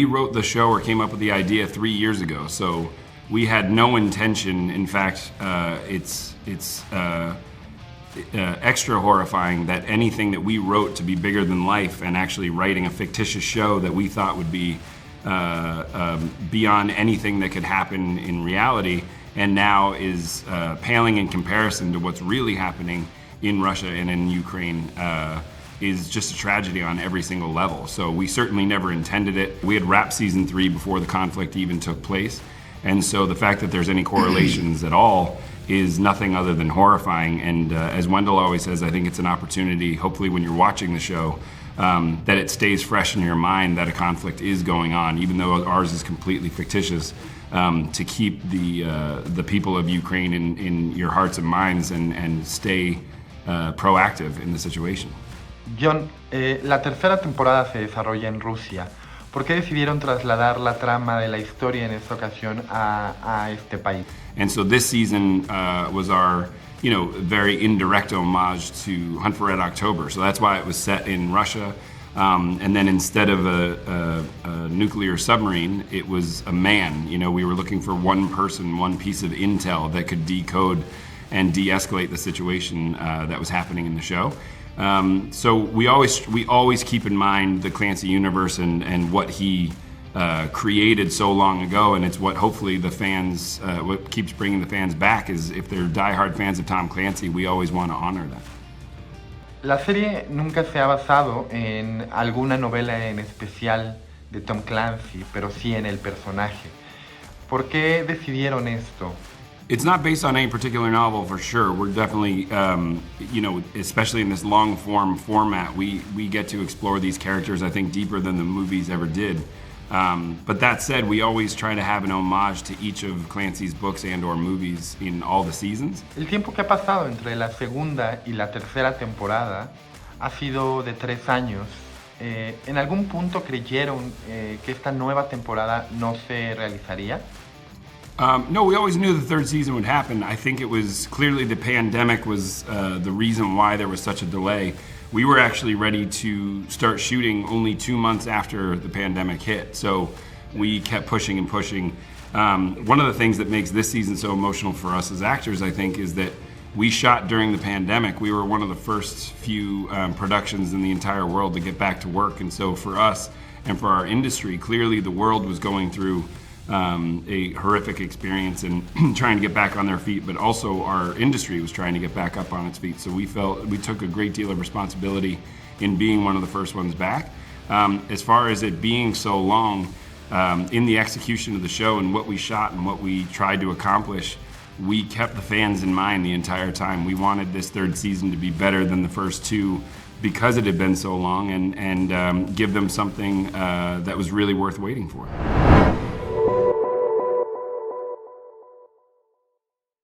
We wrote the show or came up with the idea 3 years ago, so we had no intention. In fact, it's extra horrifying that anything that we wrote to be bigger than life and actually writing a fictitious show that we thought would be beyond anything that could happen in reality, and now is paling in comparison to what's really happening in Russia and in Ukraine, is just a tragedy on every single level. So we certainly never intended it. We had wrapped season 3 before the conflict even took place. And so the fact that there's any correlations at all is nothing other than horrifying. And as Wendell always says, I think it's an opportunity, hopefully when you're watching the show, that it stays fresh in your mind that a conflict is going on, even though ours is completely fictitious, to keep the people of Ukraine in your hearts and minds and stay proactive in the situation. John, la tercera temporada se desarrolla en Rusia. ¿Por qué decidieron trasladar la trama de la historia en esta ocasión a este país? And so this season was our, very indirect homage to Hunt for Red October. So that's why it was set in Russia. And then instead of a nuclear submarine, it was a man. We were looking for one person, one piece of intel that could decode and de-escalate the situation that was happening in the show. So we always keep in mind the Clancy universe and what he created so long ago, and it's what hopefully the fans, what keeps bringing the fans back is if they're diehard fans of Tom Clancy, we always want to honor that. La serie nunca se ha basado en alguna novela en especial de Tom Clancy, pero sí en el personaje. ¿Por qué decidieron esto? It's not based on any particular novel for sure. We're definitely, especially in this long form format, we get to explore these characters, I think, deeper than the movies ever did. But that said, we always try to have an homage to each of Clancy's books and or movies in all the seasons. El tiempo que ha pasado entre la segunda y la tercera temporada ha sido de 3 años. ¿En algún punto creyeron que esta nueva temporada no se realizaría? No, we always knew the third season would happen. I think it was clearly the pandemic was the reason why there was such a delay. We were actually ready to start shooting only 2 months after the pandemic hit. So we kept pushing and pushing. One of the things that makes this season so emotional for us as actors, I think, is that we shot during the pandemic. We were one of the first few productions in the entire world to get back to work. And so for us and for our industry, clearly the world was going through a horrific experience and trying to get back on their feet, but also our industry was trying to get back up on its feet. So we felt we took a great deal of responsibility in being one of the first ones back. As far as it being so long, in the execution of the show and what we shot and what we tried to accomplish, we kept the fans in mind the entire time. We wanted this third season to be better than the first 2 because it had been so long and give them something that was really worth waiting for.